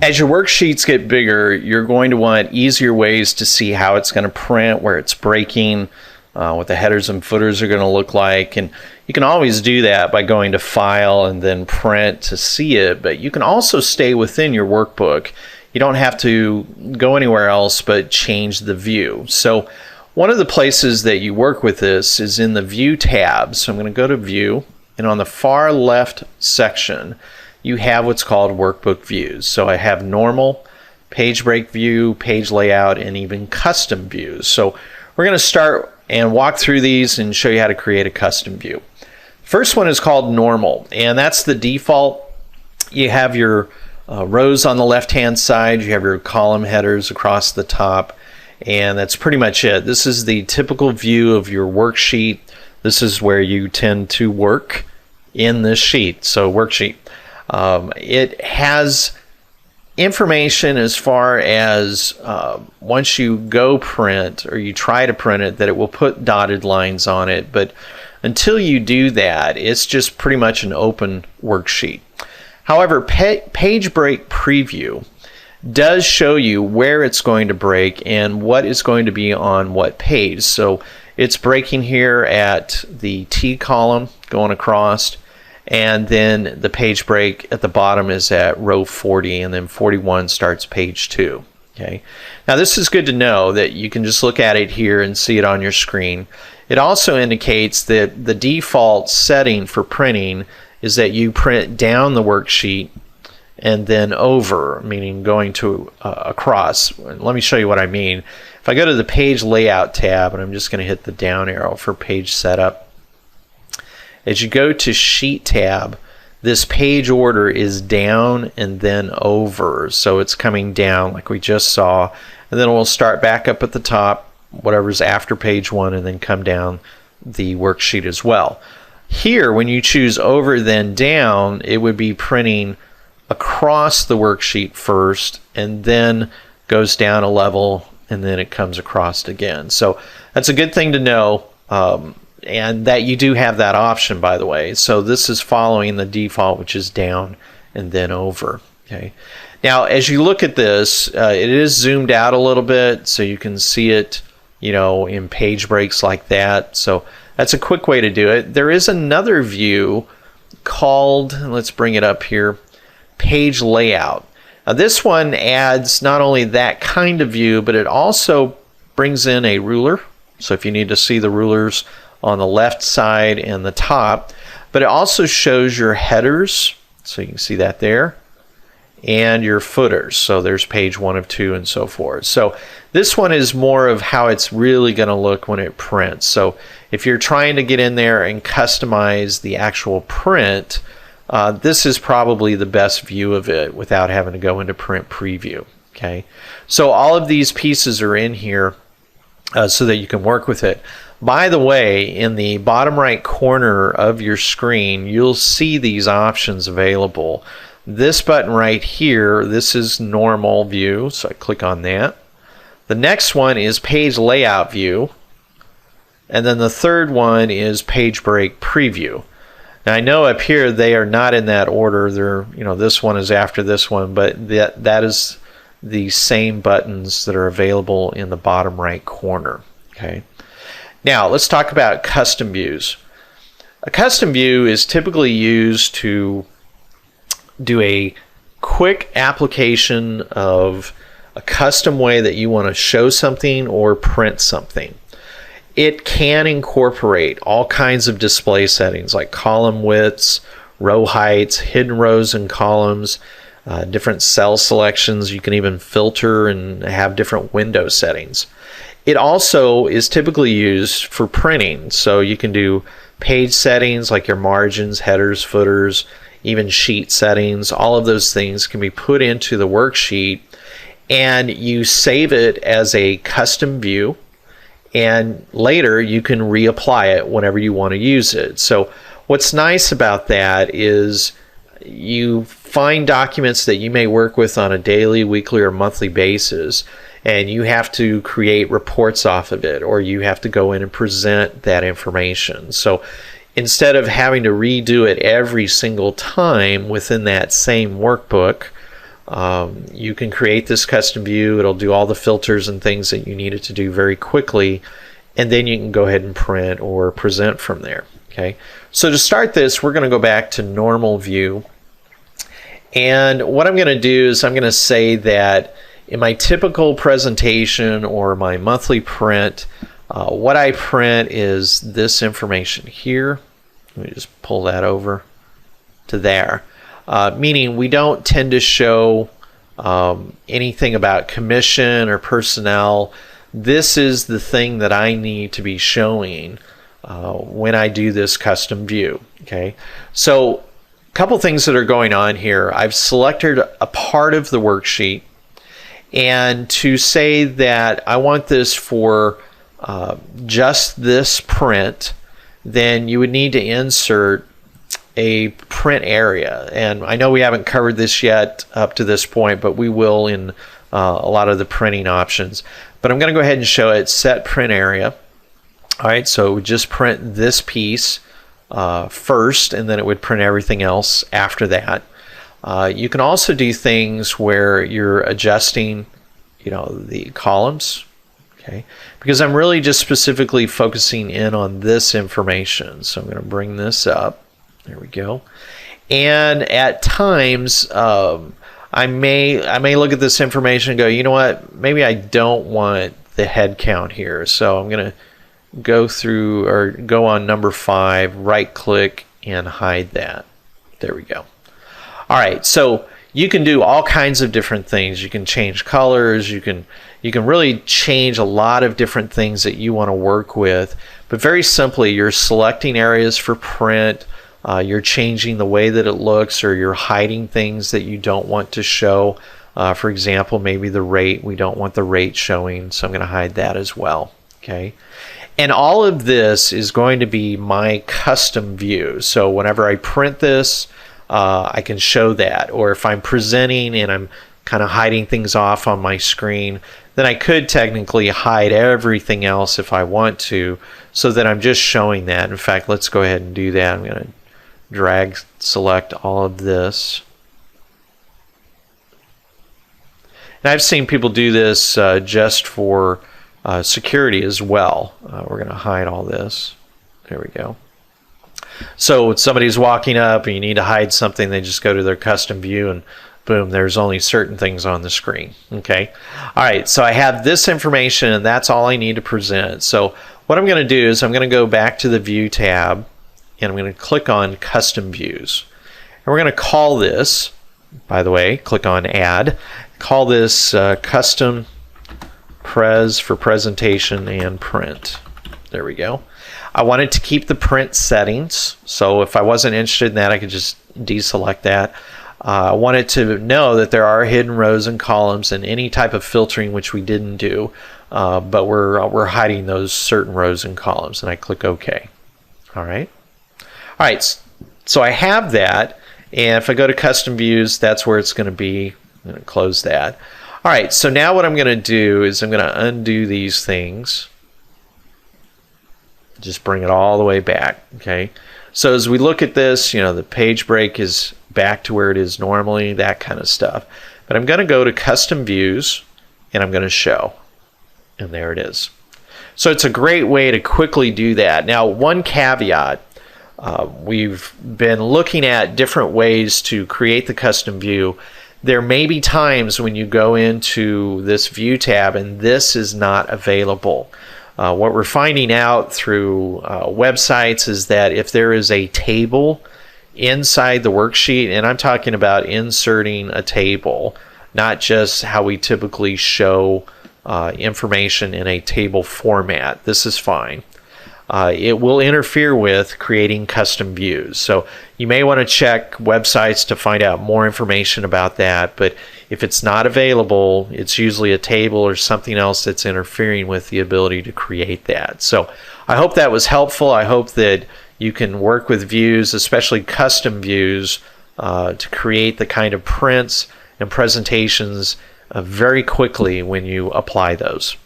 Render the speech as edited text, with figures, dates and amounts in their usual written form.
As your worksheets get bigger, you're going to want easier ways to see how it's going to print, where it's breaking, what the headers and footers are going to look like. And you can always do that by going to File and then Print to see it, but you can also stay within your workbook. You don't have to go anywhere else but change the view. So one of the places that you work with this is in the View tab. So I'm going to go to View, and on the far left section, you have what's called Workbook Views. So I have Normal, Page Break View, Page Layout, and even Custom Views. So we're going to start and walk through these and show you how to create a custom view. First one is called Normal, and that's the default. You have your rows on the left-hand side, you have your column headers across the top, and that's pretty much it. This is the typical view of your worksheet. This is where you tend to work in this sheet, so worksheet. It has information as far as once you go print or you try to print it, that it will put dotted lines on it, but until you do that, it's just pretty much an open worksheet. However, Page Break Preview does show you where it's going to break and what is going to be on what page. So it's breaking here at the T column going across, and then the page break at the bottom is at row 40, and then 41 starts page 2. Okay. Now this is good to know that you can just look at it here and see it on your screen. It also indicates that the default setting for printing is that you print down the worksheet and then over, meaning going to across. Let me show you what I mean. If I go to the Page Layout tab, and I'm just going to hit the down arrow for Page Setup, as you go to Sheet tab, this page order is down and then over. So it's coming down like we just saw, and then we'll start back up at the top, whatever's after page 1, and then come down the worksheet as well. Here, when you choose over then down, it would be printing across the worksheet first, and then goes down a level, and then it comes across again. So that's a good thing to know. And that you do have that option, by the way. So this is following the default, which is down and then over. Okay. Now, as you look at this, it is zoomed out a little bit, so you can see it, in page breaks like that. So that's a quick way to do it. There is another view called, let's bring it up here, Page Layout. Now, this one adds not only that kind of view, but it also brings in a ruler. So if you need to see the rulers on the left side and the top, but it also shows your headers, so you can see that there, and your footers. So there's page 1 of 2 and so forth. So this one is more of how it's really going to look when it prints. So if you're trying to get in there and customize the actual print, this is probably the best view of it without having to go into Print Preview. Okay, so all of these pieces are in here so that you can work with it. By the way, in the bottom right corner of your screen, you'll see these options available. This button right here, this is Normal View, so I click on that. The next one is Page Layout View, and then the third one is Page Break Preview. Now I know up here they are not in that order. They're, this one is after this one, but that is the same buttons that are available in the bottom right corner. Okay. Now, let's talk about custom views. A custom view is typically used to do a quick application of a custom way that you want to show something or print something. It can incorporate all kinds of display settings like column widths, row heights, hidden rows and columns, different cell selections. You can even filter and have different window settings. It also is typically used for printing, so you can do page settings like your margins, headers, footers, even sheet settings. All of those things can be put into the worksheet, and you save it as a custom view, and later you can reapply it whenever you want to use it. So what's nice about that is you find documents that you may work with on a daily, weekly, or monthly basis, and you have to create reports off of it, or you have to go in and present that information. So instead of having to redo it every single time within that same workbook, you can create this custom view. It'll do all the filters and things that you need it to do very quickly, and then you can go ahead and print or present from there. Okay, so to start this, we're going to go back to normal view, and what I'm going to do is I'm going to say that in my typical presentation or my monthly print, what I print is this information here. Let me just pull that over to there. Meaning we don't tend to show anything about commission or personnel. This is the thing that I need to be showing when I do this custom view. Okay, so a couple things that are going on here. I've selected a part of the worksheet, and to say that I want this for just this print, then you would need to insert a print area. And I know we haven't covered this yet up to this point, but we will in a lot of the printing options. But I'm going to go ahead and show it, set print area. All right, so it would just print this piece first, and then it would print everything else after that. You can also do things where you're adjusting, the columns. Okay, because I'm really just specifically focusing in on this information. So I'm going to bring this up. There we go. And at times, I may look at this information and go, you know what? Maybe I don't want the head count here. So I'm going to go through or go on number 5, right click and hide that. There we go. All right. So you can do all kinds of different things. You can change colors. You can really change a lot of different things that you want to work with. But very simply, you're selecting areas for print. You're changing the way that it looks, or you're hiding things that you don't want to show. For example, maybe the rate. We don't want the rate showing, so I'm going to hide that as well. Okay. And all of this is going to be my custom view. So whenever I print this, I can show that. Or if I'm presenting and I'm kind of hiding things off on my screen, then I could technically hide everything else if I want to, so that I'm just showing that. In fact, let's go ahead and do that. I'm going to drag, select all of this. And I've seen people do this just for security as well. We're going to hide all this. There we go. So when somebody's walking up and you need to hide something, they just go to their custom view and boom, there's only certain things on the screen. Okay. All right. So I have this information and that's all I need to present. So what I'm going to do is I'm going to go back to the View tab and I'm going to click on Custom Views. And we're going to call this, by the way, click on Add, call this Custom Pres for Presentation and Print. There we go. I wanted to keep the print settings, so if I wasn't interested in that, I could just deselect that. I wanted to know that there are hidden rows and columns and any type of filtering, which we didn't do, but we're hiding those certain rows and columns, and I click OK. All right. All right, so I have that, and if I go to Custom Views, that's where it's going to be. I'm going to close that. All right, so now what I'm going to do is I'm going to undo these things. Just bring it all the way back, okay? So as we look at this, the page break is back to where it is normally, that kind of stuff. But I'm going to go to Custom Views, and I'm going to Show. And there it is. So it's a great way to quickly do that. Now, one caveat, we've been looking at different ways to create the custom view. There may be times when you go into this View tab and this is not available. What we're finding out through websites is that if there is a table inside the worksheet, and I'm talking about inserting a table, not just how we typically show information in a table format, this is fine. It will interfere with creating custom views. So you may want to check websites to find out more information about that, but if it's not available, it's usually a table or something else that's interfering with the ability to create that. So I hope that was helpful. I hope that you can work with views, especially custom views, to create the kind of prints and presentations very quickly when you apply those.